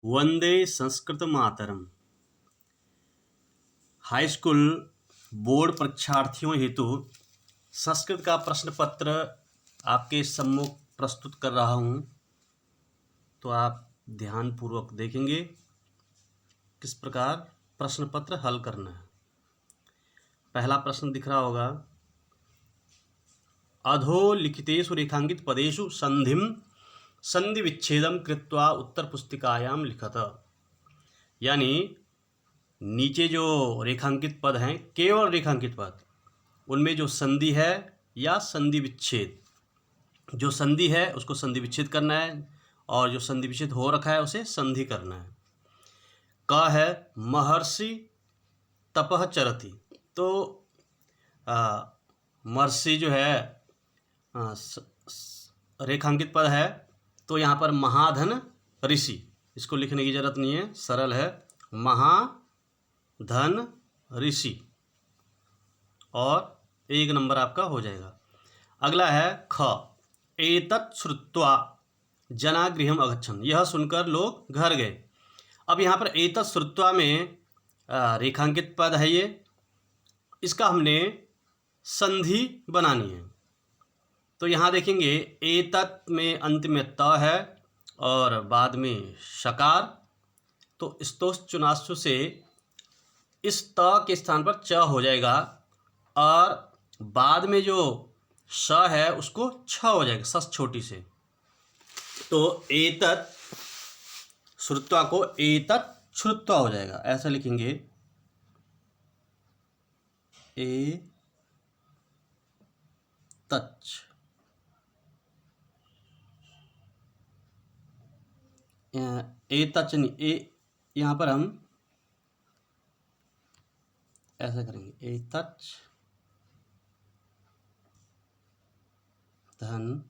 वंदे संस्कृत मातरम। High school board परीक्षार्थियों हेतु संस्कृत का प्रश्न पत्र आपके सम्मुख प्रस्तुत कर रहा हूं, तो आप ध्यानपूर्वक देखेंगे किस प्रकार प्रश्न पत्र हल करना है। पहला प्रश्न दिख रहा होगा, अधोलिखितेषु रेखांकित पदेषु संधिम संधि विच्छेदम कृत्वा उत्तर पुस्तिकायाम लिखत। यानी नीचे जो रेखांकित पद हैं, केवल रेखांकित पद, उनमें जो संधि है या संधि विच्छेद, जो संधि है उसको संधि विच्छेद करना है और जो संधि विच्छेद हो रखा है उसे संधि करना है। क है महर्षि तपः चरति। तो महर्षि जो है रेखांकित पद है, तो यहाँ पर महाधन ऋषि, इसको लिखने की जरूरत नहीं है, सरल है, महाधन ऋषि, और 1 नंबर आपका हो जाएगा। अगला है ख, एतत् श्रुत्वा जना गृहम अगच्छन्। यह सुनकर लोग घर गए। अब यहाँ पर एतत् श्रुत्वा में रेखांकित पद है ये, इसका हमने संधि बनानी है। तो यहाँ देखेंगे एतत् में अंत में त है और बाद में शकार, तो स्तोष चुनाश्चु से इस त के स्थान पर च हो जाएगा और बाद में जो श है उसको छ हो जाएगा, सस छोटी से। तो एतत् श्रुत्वा को एतत् श्रुत्वा हो जाएगा, ऐसा लिखेंगे, ए तच। एतच नहीं, ए यहाँ पर हम ऐसा करेंगे, एतच धन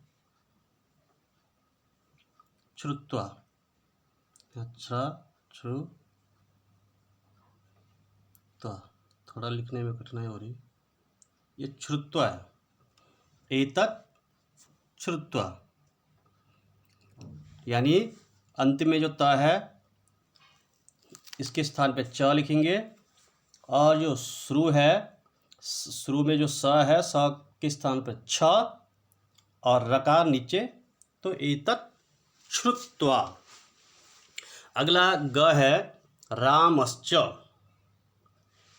श्रुत्वा, श्रुत्वा, थोड़ा लिखने में कठिनाई हो रही, ये श्रुत्वा है, एतत् श्रुत्वा, यानी अंत में जो त है इसके स्थान पे च लिखेंगे और जो श्रु है, श्रु में जो स है, स के स्थान पर छ और रकार नीचे, तो एतत् श्रुत्वा। अगला ग है रामश्च।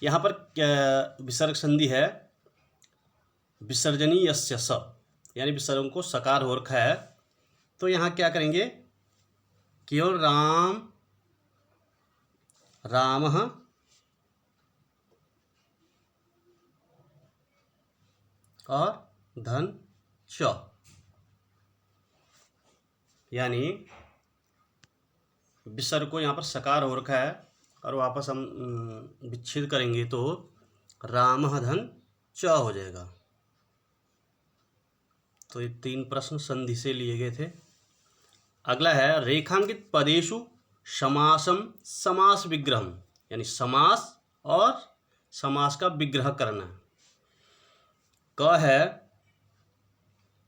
यहाँ पर विसर्ग संधि है, विसर्जनीयस्य स, यानी विसर्गों को सकार हो रखा है। तो यहाँ क्या करेंगे, केवल राम, रामः, और धन च, यानी विसर्ग को यहाँ पर सकार हो रखा है और वापस हम विच्छेद करेंगे तो रामः धन च हो जाएगा। तो ये 3 प्रश्न संधि से लिए गए थे। अगला है रेखांकित पदेषु समासम समास विग्रहम, यानी समास और समास का विग्रह करना है। क है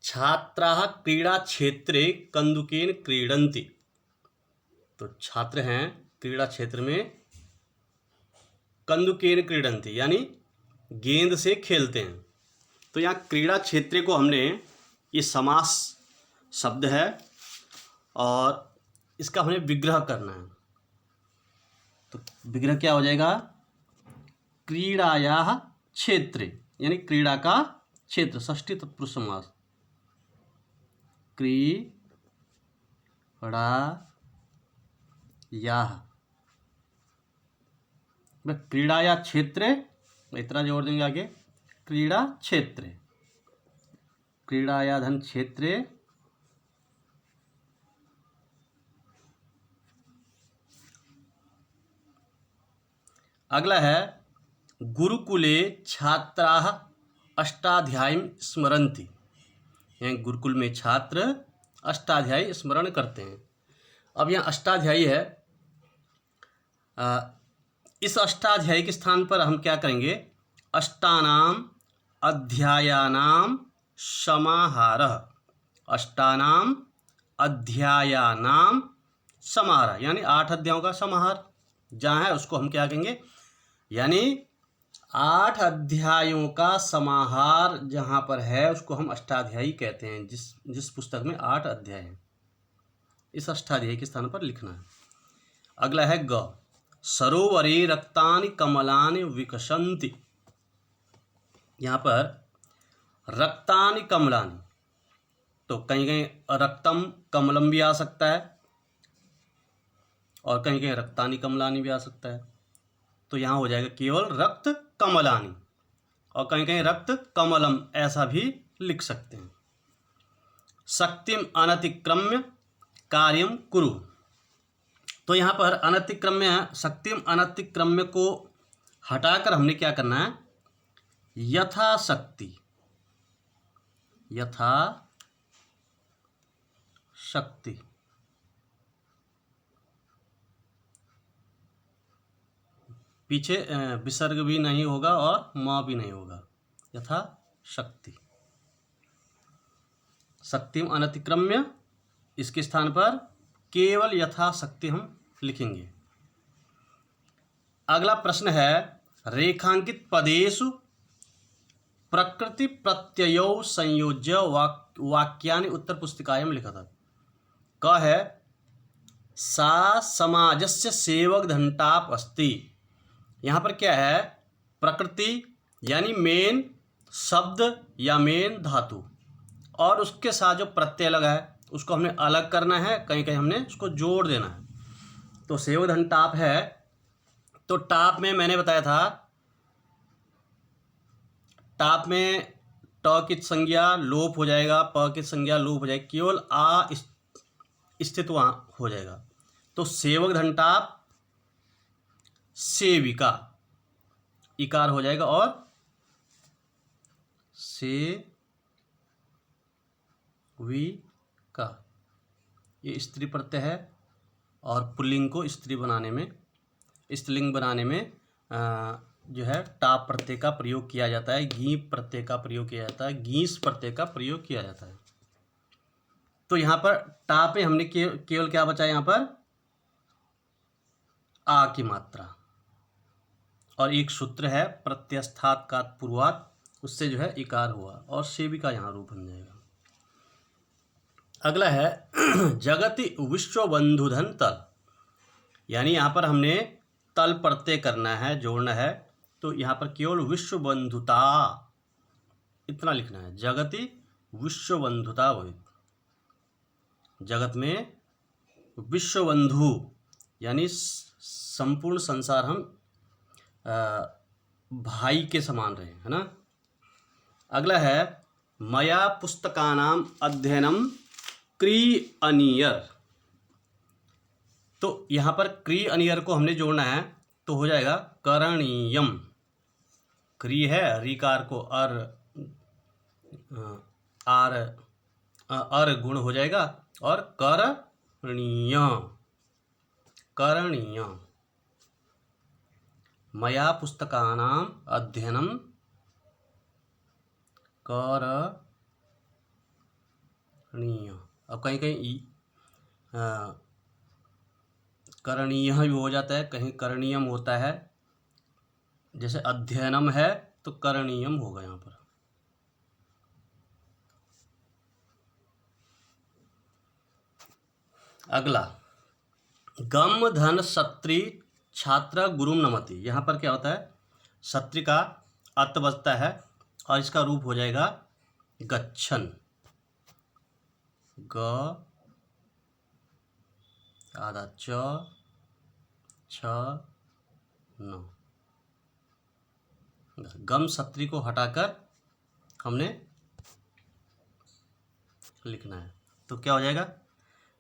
छात्राः क्रीड़ा क्षेत्रे कंदुकेन क्रीडन्ति। तो छात्र हैं क्रीड़ा क्षेत्र में कंदुकेन क्रीडन्ति, यानी गेंद से खेलते हैं। तो यहाँ क्रीड़ा क्षेत्रे को हमने, ये समास शब्द है और इसका हमें विग्रह करना है। तो विग्रह क्या हो जाएगा, क्रीड़ायाः क्षेत्रे, यानी क्रीड़ा का क्षेत्र, षष्ठी तत्पुरुष समास, क्रीड़ायाः, क्रीड़ाया क्षेत्रे, इतना जोड़ देंगे आगे, क्रीड़ा क्षेत्रे, क्रीड़ाया धन क्षेत्रे, अगला है गुरुकुले छात्राः अष्टाध्यायीं स्मरन्ति। यहाँ गुरुकुल में छात्र अष्टाध्यायी स्मरण करते हैं। अब यहाँ अष्टाध्यायी है, इस अष्टाध्यायी के स्थान पर हम क्या करेंगे, अष्टानाम अध्यायानाम समाहारः, अष्टानाम अध्यायानाम समाहार, यानी 8 अध्यायों का समाहार जहाँ है उसको हम क्या कहेंगे, यानी 8 अध्यायों का समाहार जहाँ पर है उसको हम अष्टाध्यायी कहते हैं। जिस पुस्तक में 8 अध्याय हैं, इस अष्टाध्यायी के स्थान पर लिखना है। अगला है ग, सरोवरे रक्तानि कमलानि विकसन्ति। यहाँ पर रक्तानि कमलानि, तो कहीं कहीं रक्तम कमलम भी आ सकता है और कहीं कहीं रक्तानि कमलानि भी आ सकता है। तो यहाँ हो जाएगा केवल रक्त कमलानि, और कहीं कहीं रक्त कमलम ऐसा भी लिख सकते हैं। शक्तिम अनतिक्रम्य कार्यम कुरु, तो यहाँ पर अनतिक्रम्य शक्तिम अनतिक्रम्य को हटाकर हमने क्या करना है, यथाशक्ति, यथाशक्ति, पीछे विसर्ग भी नहीं होगा और माँ भी नहीं होगा, यथाशक्ति। शक्तिम अनतिक्रम्य, इसके स्थान पर केवल यथाशक्ति हम लिखेंगे। अगला प्रश्न है, रेखांकित पदेषु प्रकृति प्रत्ययो संयोज्य वाक्यानि उत्तर पुस्तिकायां लिखत। क है सा समाजस्य सेवक घंटाप अस्ति। यहाँ पर क्या है, प्रकृति यानी मेन शब्द या मेन धातु, और उसके साथ जो प्रत्यय लगा है उसको हमने अलग करना है, कहीं कहीं हमने उसको जोड़ देना है। तो सेवक धन टाप है, तो टाप में मैंने बताया था, टाप में ट की संज्ञा लोप हो जाएगा, प की संज्ञा लोप हो जाएगी, केवल आ स्थित वहाँ हो जाएगा। तो सेवक धन टाप सेविका इकार हो जाएगा, और सेविका ये स्त्री प्रत्यय है, और पुल्लिंग को स्त्री बनाने में, स्त्रीलिंग बनाने में जो है टाप प्रत्यय का प्रयोग किया जाता है, गीप प्रत्यय का प्रयोग किया जाता है, गीस प्रत्यय का प्रयोग किया जाता है। तो यहाँ पर टाप में हमने केवल क्या बचा, यहाँ पर आ की मात्रा, और एक सूत्र है प्रत्यस्थात का पूर्वात, उससे जो है इकार हुआ, और सेविका यहाँ रूप बन जाएगा। अगला है जगति विश्वबंधुधन तल, यानी यहाँ पर हमने तल प्रत्यय करना है, जोड़ना है, तो यहाँ पर केवल विश्वबंधुता इतना लिखना है। जगति विश्वबंधुता भवित, जगत में विश्वबंधु यानी संपूर्ण संसार हम भाई के समान रहे, है ना। अगला है मया पुस्तकानाम अध्ययनम क्रियनियर, तो यहाँ पर क्रियनियर को हमने जोड़ना है, तो हो जाएगा करणीयम। क्रिय है, रिकार को अर गुण हो जाएगा, और करणीय, करणीय। मया पुस्तकानाम अध्ययनम करणीय। अब कहीं कहीं करणीय भी हो जाता है, कहीं करणीयम होता है, जैसे अध्ययनम है तो करणीयम होगा यहाँ पर। अगला गम धन सत्री छात्र गुरुम नमति, यहाँ पर क्या होता है, सत्री का अत बचता है और इसका रूप हो जाएगा गच्छन, ग आधा च छ न। गम सत्री को हटाकर हमने लिखना है, तो क्या हो जाएगा,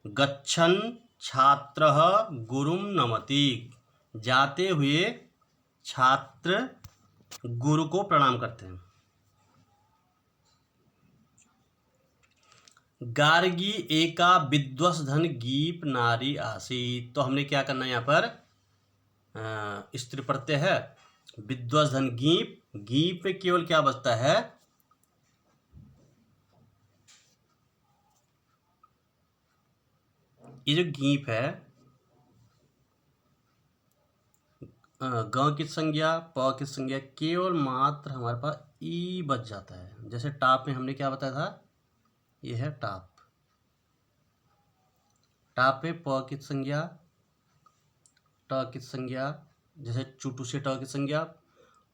गच्छन छात्रः गुरुम नमति, जाते हुए छात्र गुरु को प्रणाम करते हैं। गार्गी एका विद्वसधन गीप नारी आसीत, तो हमने क्या करना है, यहाँ पर स्त्री प्रत्यय है, विद्वसधन गीप, गीप पे केवल क्या बचता है, ये जो गीप है ग की संज्ञा, प की संज्ञा, केवल मात्र हमारे पास ई बच जाता है। जैसे टाप में हमने क्या बताया था, ये है टाप। टाप पे प की संज्ञा, ट की संज्ञा, जैसे चुटू से ट की संज्ञा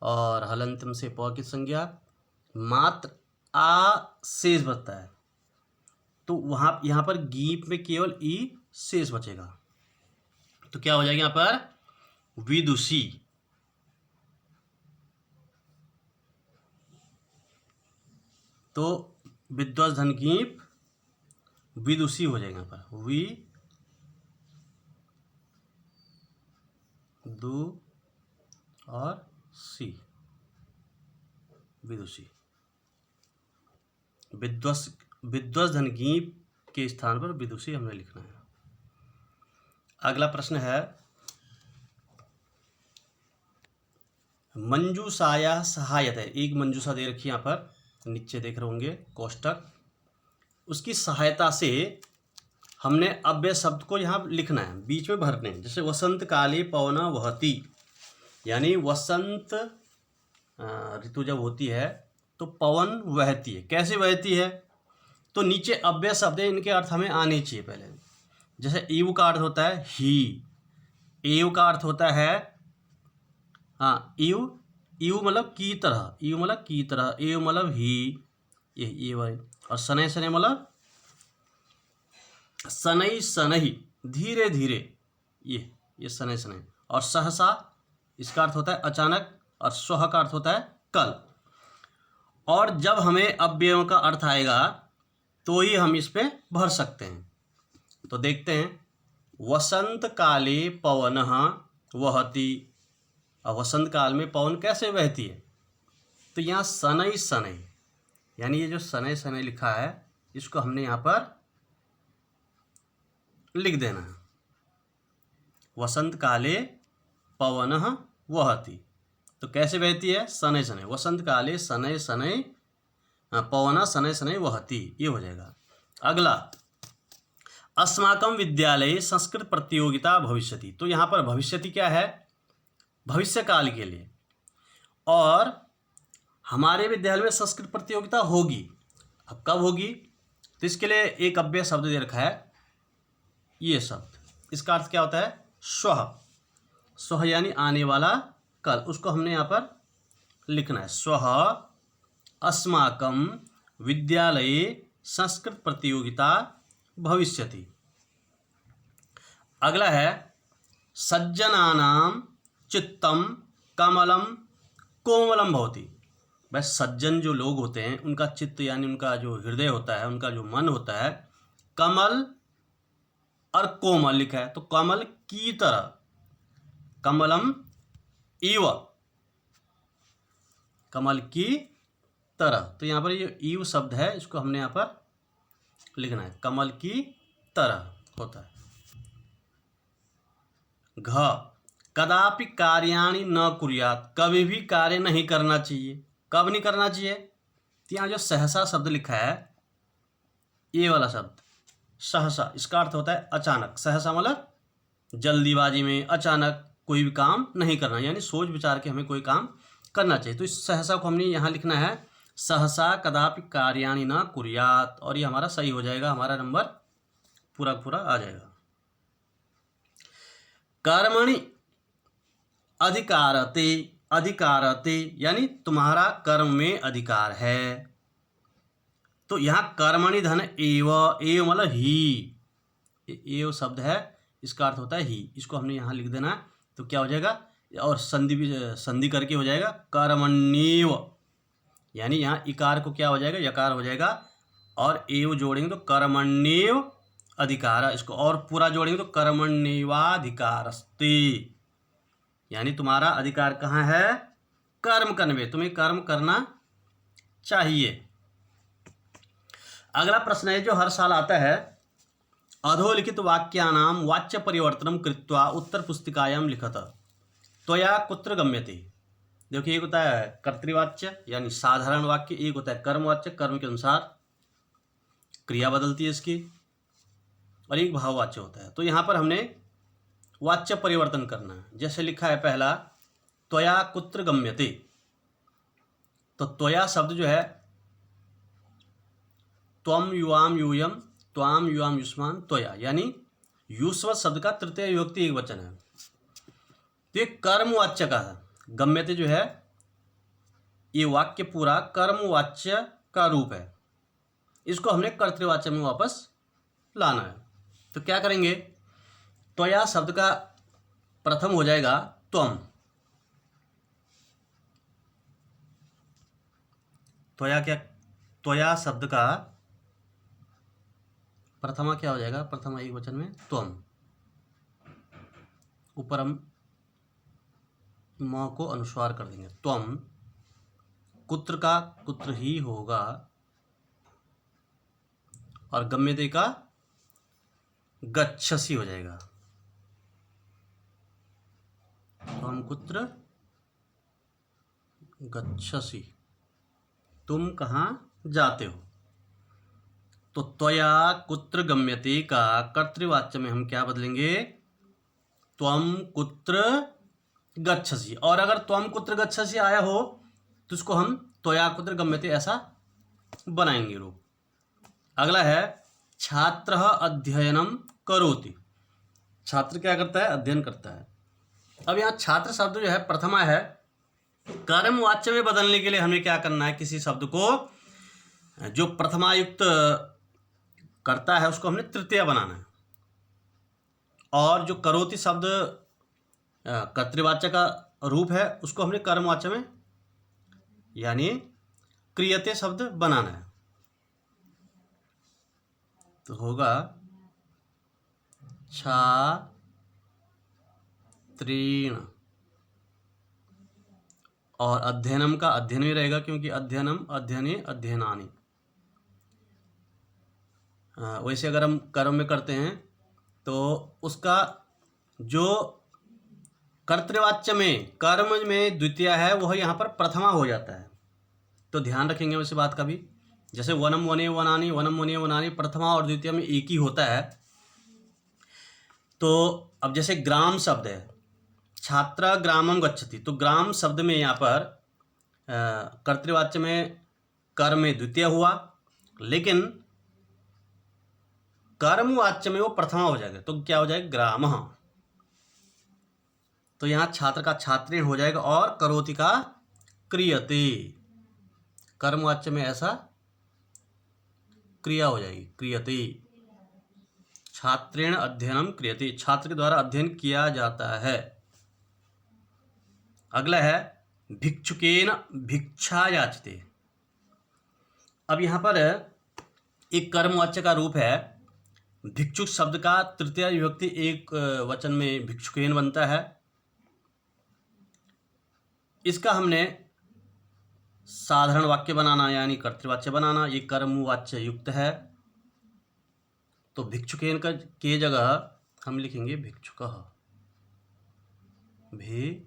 और हलंतम से प की संज्ञा, मात्र आ शेष बचता है। तो वहाँ यहाँ पर गीप में केवल ई शेष बचेगा। तो क्या हो जाएगा यहाँ पर, विदुषी। तो विद्वस धन गीप विदुषी हो जाएगा यहाँ पर, वि दु और सी, विदुषी। विद्वस धन गीप के स्थान पर विदुषी हमें लिखना है। अगला प्रश्न है, मंजूषाया सहायता है। एक मंजूषा दे रखी है यहाँ पर, नीचे देख रहे होंगे कोष्टक। उसकी सहायता से हमने अव्यय शब्द को यहाँ लिखना है, बीच में भरने हैं। जैसे वसंत काले पवन वहती, यानी वसंत ऋतु जब होती है तो पवन वहती है। कैसे वहती है, तो नीचे अव्यय शब्द है, इनके अर्थ हमें आने चाहिए पहले। जैसे ईव का अर्थ होता है ही, एव का अर्थ होता है ईव, ईव मतलब की तरह, ईव मतलब की तरह, एव मतलब ही, ये भाई। और शनै शनै मतलब शनै शनै, धीरे धीरे, ये शनै शनै। और सहसा इसका अर्थ होता है अचानक, और स्वह का अर्थ होता है कल। और जब हमें अव्ययों का अर्थ आएगा तो ही हम इस पे भर सकते हैं। तो देखते हैं, वसंत काले पवनः वहति। और वसंत काल में पवन कैसे बहती है, तो यहाँ शनै शनै, यानी ये जो शनै शनै लिखा है इसको हमने यहाँ पर लिख देना है। वसंत काले पवनः वहति, तो कैसे बहती है, शनै शनै। वसंत काले शनै शनै पवन शनै शनै वहति, ये हो जाएगा। अगला, अस्माकं विद्यालये संस्कृत प्रतियोगिता भविष्यति। तो यहाँ पर भविष्यति क्या है, भविष्य काल के लिए। और हमारे विद्यालय में संस्कृत प्रतियोगिता होगी। अब कब होगी, तो इसके लिए एक अव्यय शब्द दे रखा है, ये शब्द। इसका अर्थ क्या होता है, स्वः। स्वः यानी आने वाला कल, उसको हमने यहाँ पर लिखना है। स्वः अस्माकं विद्यालये संस्कृत प्रतियोगिता भविष्यति। अगला है, सज्जनानां चित्तं कमलं कोमलं भवति। बस सज्जन जो लोग होते हैं उनका चित्त यानी उनका जो हृदय होता है, उनका जो मन होता है, कमल और कोमल लिखा है, तो कमल की तरह, कमलम इव, कमल की तरह। तो यहाँ पर ये ईव शब्द है, इसको हमने यहाँ पर लिखना है, कमल की तरह होता है। घ, कदापि कार्याणि न कुर्यात्। कभी भी कार्य नहीं करना चाहिए। कब नहीं करना चाहिए, तो यहाँ जो सहसा शब्द लिखा है, ये वाला शब्द सहसा, इसका अर्थ होता है अचानक। सहसा मतलब जल्दीबाजी में, अचानक कोई भी काम नहीं करना, यानी सोच विचार के हमें कोई काम करना चाहिए। तो इस सहसा को हमने यहाँ लिखना है, सहसा कदापि कार्याणि न कुर्यात्, और ये हमारा सही हो जाएगा, हमारा नंबर पूरा पूरा आ जाएगा। कर्मणि अधिकारते, अधिकारते यानी तुम्हारा कर्म में अधिकार है। तो यहाँ कर्मणि धन एव, एव मतलब ही, एव शब्द है, इसका अर्थ होता है ही। इसको हमने यहाँ लिख देना है, तो क्या हो जाएगा, और संधि भी संधि करके हो जाएगा कर्मण्येव, यानी यहाँ इकार को क्या हो जाएगा, यकार हो जाएगा, और एव जोड़ेंगे तो कर्मण्येव अधिकार। इसको और पूरा जोड़ेंगे तो कर्मण्येवाधिकारस्ते, यानी तुम्हारा अधिकार कहाँ है, कर्म करने में, तुम्हें कर्म करना चाहिए। अगला प्रश्न है जो हर साल आता है, अधोलिखित वाक्यानां वाच्य परिवर्तनं कृत्वा उत्तर पुस्तिकायां लिखत, त्वया कुत्र गम्यते। देखिए, एक होता है कर्तृवाच्य यानी साधारण वाक्य, एक होता है कर्मवाच्य, कर्म के अनुसार क्रिया बदलती है इसकी, और एक भाववाच्य होता है। तो यहाँ पर हमने वाच्य परिवर्तन करना है। जैसे लिखा है पहला, त्वया कुत्र गम्यते। तो त्वया शब्द जो है त्वम युवाम यूयम त्वाम युवाम युष्मान त्वया, यानी युष्व शब्द का तृतीय विभक्ति एक वचन है। तो ये कर्मवाच्य का है। गम्यते जो है ये वाक्य पूरा कर्मवाच्य का रूप है, इसको हमने कर्तृवाच्य में वापस लाना है। तो क्या करेंगे, त्वया शब्द का प्रथम हो जाएगा त्वम। त्वया क्या, त्वया शब्द का प्रथमा क्या हो जाएगा, प्रथमा एक वचन में त्वम, ऊपर हम म को अनुस्वार कर देंगे त्वम। कुत्र का कुत्र ही होगा और गम्यते का गच्छसि हो जाएगा। त्वम कुत्र गच्छसि, तुम कहाँ जाते हो। तो त्वया कुत्र गम्यते का कर्तृवाच्य में हम क्या बदलेंगे, त्वम कुत्र गच्छसि। और अगर त्वम कुत्र गच्छसि आया हो तो उसको हम त्वया कुत्र गम्यते ऐसा बनाएंगे रूप। अगला है छात्र अध्ययनम करोति। छात्र क्या करता है, अध्ययन करता है। अब यहाँ छात्र शब्द जो है प्रथमा है, कर्मवाच्य में बदलने के लिए हमें क्या करना है, किसी शब्द को जो प्रथमायुक्त करता है उसको हमने तृतीया बनाना है। और जो करोति शब्द कर्तृवाच्य का रूप है उसको हमने कर्मवाच्य में यानी क्रियते शब्द बनाना है। तो होगा छात्रेण, और अध्ययनम का अध्ययन ही रहेगा क्योंकि अध्ययनम अध्ययने अध्ययनानि। वैसे अगर हम कर्म में करते हैं तो उसका जो कर्तृवाच्य में कर्म में द्वितीय है वह यहाँ पर प्रथमा हो जाता है। तो ध्यान रखेंगे वैसे बात का भी, जैसे वनम वने वनानि, वनम वने वनानि प्रथमा और द्वितीय में एक ही होता है। तो अब जैसे ग्राम शब्द है, छात्रा ग्रामम गच्छति, तो ग्राम शब्द में यहाँ पर कर्तृवाच्य में कर्म में द्वितीय हुआ, लेकिन कर्मवाच्य में वो प्रथमा हो जाएगा तो क्या हो जाएगा, ग्रामः। तो यहाँ छात्र का छात्रेण हो जाएगा और करोति का क्रियते, कर्मवाच्य में ऐसा क्रिया हो जाएगी क्रियते। छात्रेण अध्ययनम क्रियते, छात्र के द्वारा अध्ययन किया जाता है। अगला है भिक्षुकेन भिक्षा याचते। अब यहाँ पर एक कर्मवाच्य का रूप है, भिक्षुक शब्द का तृतीय विभक्ति एक वचन में भिक्षुकेन बनता है। इसका हमने साधारण वाक्य बनाना यानी कर्तृवाच्य बनाना, ये कर्मवाच्य युक्त है। तो भिक्षुकेन का के जगह हम लिखेंगे भिक्षुकः, भिक्षुकः।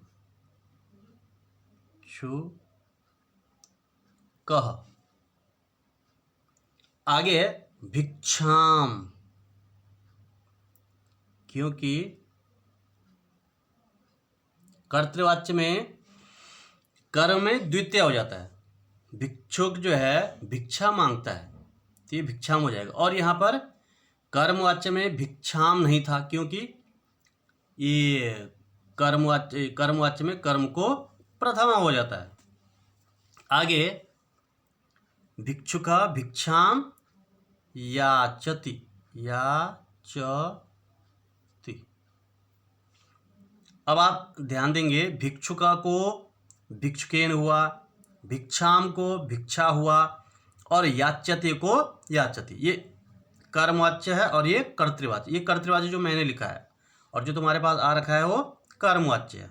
आगे है भिक्षाम, क्योंकि कर्तृवाच्य में कर्म में द्वितीय हो जाता है। भिक्षुक जो है भिक्षा मांगता है तो ये भिक्षाम हो जाएगा। और यहाँ पर कर्मवाच्य में भिक्षाम नहीं था क्योंकि ये कर्मवाच्य में कर्म को प्रथमा हो जाता है। आगे भिक्षुका भिक्षाम याचति, याचति। अब आप ध्यान देंगे भिक्षुका को भिक्षुकेन हुआ, भिक्षाम को भिक्षा हुआ और याच्यते को याचति। ये कर्मवाच्य है और ये कर्तृवाच्य। ये कर्तृवाच्य जो मैंने लिखा है और जो तुम्हारे पास आ रखा है वो कर्मवाच्य है।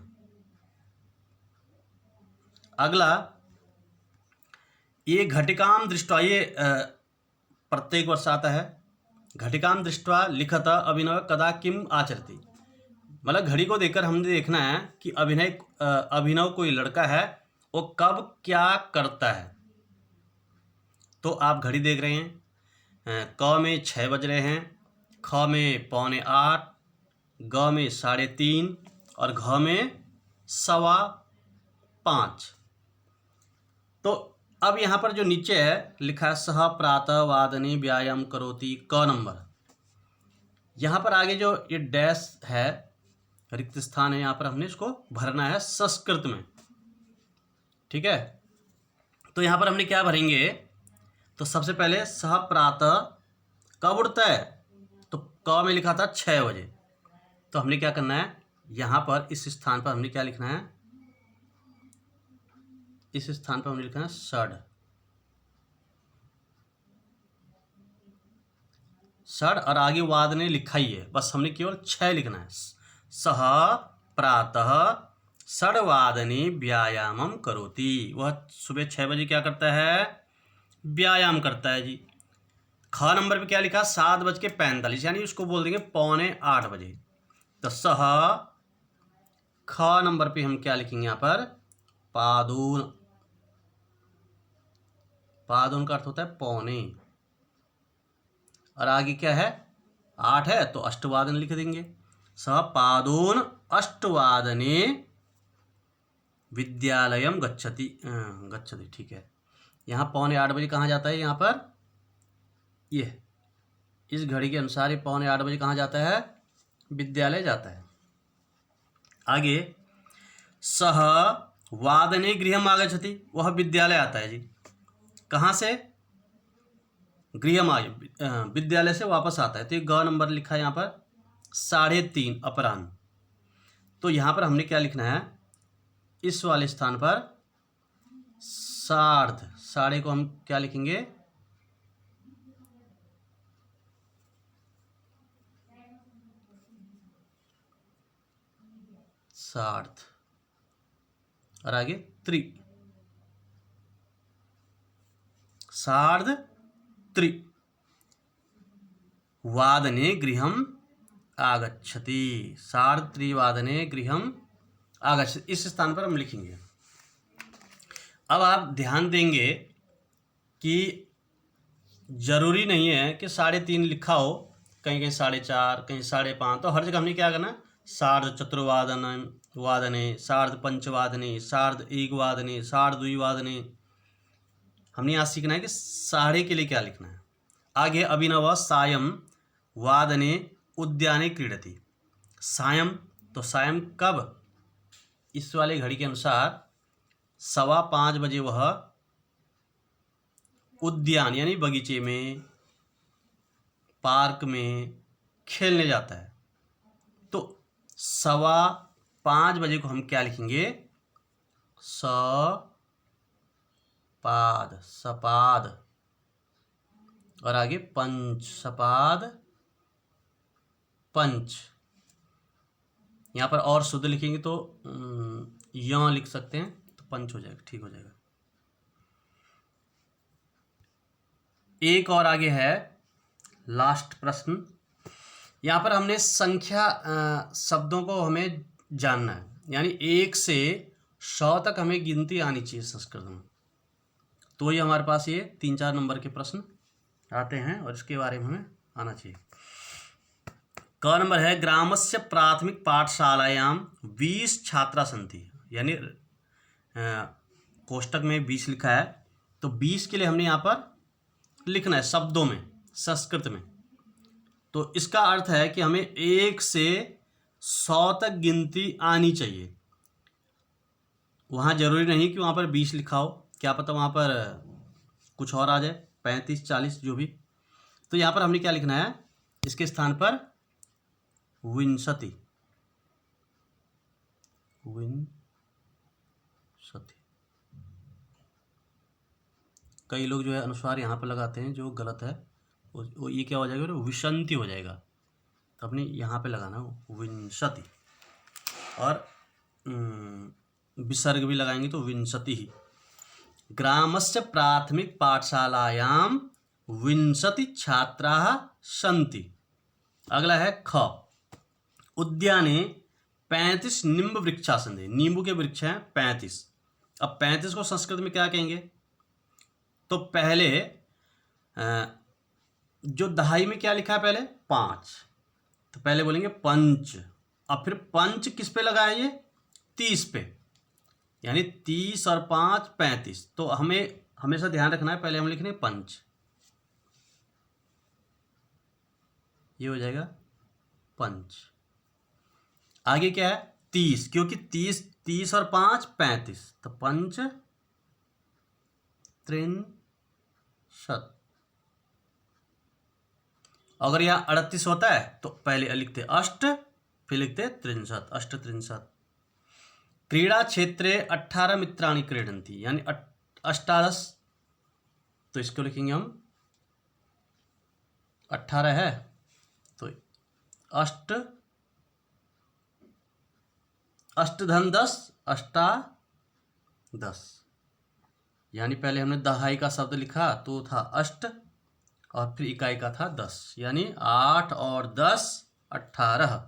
अगला ये घटिकाम दृष्ट्वा, ये प्रत्येक वर्ष आता है। घटिकाम दृष्ट्वा लिखत अभिनव कदा किम आचरति, मतलब घड़ी को देखकर हमने देखना है कि अभिनव कोई लड़का है वो कब क्या करता है। तो आप घड़ी देख रहे हैं, क में 6 बज रहे हैं, ख में 7:45, ग में 3:30 और घ में 3:15 5। तो अब यहाँ पर जो नीचे है लिखा है सह प्रातः वादने व्यायाम करोति, क नंबर, यहाँ पर आगे जो ये डैश है रिक्त स्थान है, यहाँ पर हमने इसको भरना है संस्कृत में, ठीक है। तो यहाँ पर हमने क्या भरेंगे, तो सबसे पहले सह प्रातः कब उठता है, तो क में लिखा था 6 बजे, तो हमने क्या करना है, यहाँ पर इस स्थान पर हमने क्या लिखना है, इस स्थान पर हमने लिखना है षड, षड, और आगे वादने लिखा ही है, बस हमने केवल 6 लिखना है। सह प्रातः षड्वादने व्यायामम करोति, वह सुबह 6 बजे क्या करता है, व्यायाम करता है जी। ख नंबर पे क्या लिखा, 7:45, यानी उसको बोल देंगे 7:45 बजे। तो सह, ख नंबर पे हम क्या लिखेंगे यहाँ पर, पादून, पादून का अर्थ होता है पौने, और आगे क्या है 8 है तो अष्टवादन लिख देंगे। सह पादून अष्टवादने विद्यालयम गच्छति, गच्छति, ठीक है। यहाँ 7:45 बजे कहाँ जाता है, यहाँ पर ये इस घड़ी के अनुसार ये 7:45 बजे कहाँ जाता है, विद्यालय जाता है। आगे सह वादने गृहम आगच्छति, वह विद्यालय आता है जी, कहाँ से, गृहम विद्यालय से वापस आता है, तो ये ग नंबर लिखा है यहाँ पर 3:30 अपराह्न। तो यहाँ पर हमने क्या लिखना है, इस वाले स्थान पर सार्ध, साढ़े को हम क्या लिखेंगे, सार्ध, और आगे त्रि, सार्ध त्रि वादने गृहम आगच्छति, सार्ध त्रिवादने गृहम आगच्छति, इस स्थान पर हम लिखेंगे। अब आप ध्यान देंगे कि जरूरी नहीं है कि 3:30 लिखा हो, कहीं कहीं 4:30, कहीं 5:30, तो हर जगह हमने क्या करना, सार्ध चतुर्वादन वादने, सार्ध पंचवादने, सार्ध एकवादने, सार्ध द्विवादने, हमने यहाँ सीखना है कि साढ़े के लिए क्या लिखना है। आगे अभिनव सायं वादने उद्याने क्रीडति, सायं, तो सायं कब, इस वाले घड़ी के अनुसार 5:15 बजे वह उद्यान यानी बगीचे में, पार्क में खेलने जाता है। तो 5:15 बजे को हम क्या लिखेंगे, सपाद, सपाद, और आगे पंच, सपाद पंच, यहाँ पर और शुद्ध लिखेंगे तो यहाँ लिख सकते हैं, तो पंच हो जाएगा, ठीक हो जाएगा। एक और आगे है लास्ट प्रश्न, यहाँ पर हमने संख्या शब्दों को हमें जानना है, यानी 1 से 100 तक हमें गिनती आनी चाहिए संस्कृत में, तो ये हमारे पास ये 3-4 नंबर के प्रश्न आते हैं और इसके बारे में हमें आना चाहिए। क नंबर है ग्रामस्य प्राथमिक पाठशालायां 20 छात्रा सन्ति, यानी कोष्टक में 20 लिखा है, तो 20 के लिए हमने यहाँ पर लिखना है शब्दों में संस्कृत में। तो इसका अर्थ है कि हमें 1 से 100 तक गिनती आनी चाहिए, वहाँ जरूरी नहीं कि वहाँ पर 20 लिखा हो, क्या पता वहाँ पर कुछ और आ जाए, 35, 40 जो भी। तो यहाँ पर हमने क्या लिखना है, इसके स्थान पर विंशति, विंशति। कई लोग जो है अनुस्वार यहाँ पर लगाते हैं जो गलत है, वो ये क्या हो जाएगा, विशंति हो जाएगा, तो अपने यहाँ पे लगाना विंशति, और विसर्ग भी लगाएंगे तो विंशति ही। ग्रामस्य प्राथमिक पाठशालायां 20 छात्राः सन्ति। अगला है ख, उद्याने 35 निम्ब वृक्षा सन्ति, नींबू के वृक्ष हैं 35। अब 35 को संस्कृत में क्या कहेंगे, तो पहले जो दहाई में क्या लिखा है, पहले 5, तो पहले बोलेंगे पंच, और फिर पंच किस पे लगाएंगे, 30 पे, यानी 30 और 5 35। तो हमें हमेशा ध्यान रखना है, पहले हम लिखेंगे पंच, ये हो जाएगा पंच। आगे क्या है 30, क्योंकि 30 और 5 35, तो पंच त्रिंशत। अगर यहाँ 38 होता है तो पहले लिखते अष्ट, फिर लिखते त्रिंशत, अष्ट त्रिंशत। क्रीड़ा क्षेत्रे 18 मित्राणि क्रीडन्ति, यानी 18, तो इसको लिखेंगे हम 18 है तो अष्ट, अष्ट धन 10, अष्टा 10, यानी पहले हमने दहाई का शब्द लिखा तो था अष्ट, और फिर इकाई का था 10, यानी 8 और 10 18।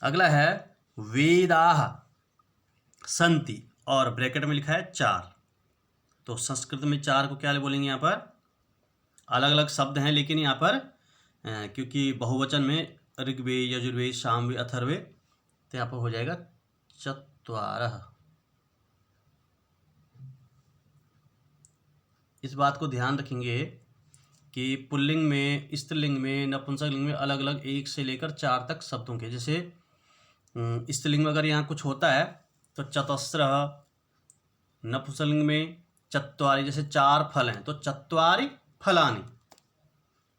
अगला है वेदाः सन्ति, और ब्रैकेट में लिखा है 4। तो संस्कृत में 4 को क्या बोलेंगे, यहाँ पर अलग अलग शब्द हैं, लेकिन यहाँ पर क्योंकि बहुवचन में ऋग्वेद, यजुर्वेद, सामवेद, अथर्ववेद, तो यहाँ पर हो जाएगा चत्वारः। इस बात को ध्यान रखेंगे कि पुल्लिंग में, स्त्रीलिंग में, नपुंसकलिंग में अलग अलग 1 से लेकर 4 तक शब्दों के, जैसे स्त्रीलिंग में अगर यहाँ कुछ होता है तो चतस्रः, नपुंसकलिंग में चत्वारि, जैसे 4 फल हैं तो चत्वारि फलानि,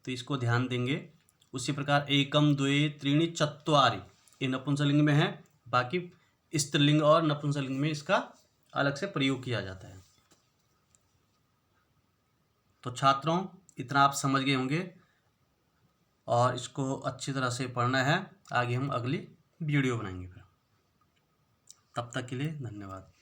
तो इसको ध्यान देंगे। उसी प्रकार एकम द्वे त्रीणि चत्वारि, ये नपुंसकलिंग में है, बाकी स्त्रीलिंग और नपुंसकलिंग में इसका अलग से प्रयोग किया जाता है। तो छात्रों इतना आप समझ गए होंगे, और इसको अच्छी तरह से पढ़ना है। आगे हम अगली वीडियो बनाएंगे फिर। तब तक के लिए धन्यवाद।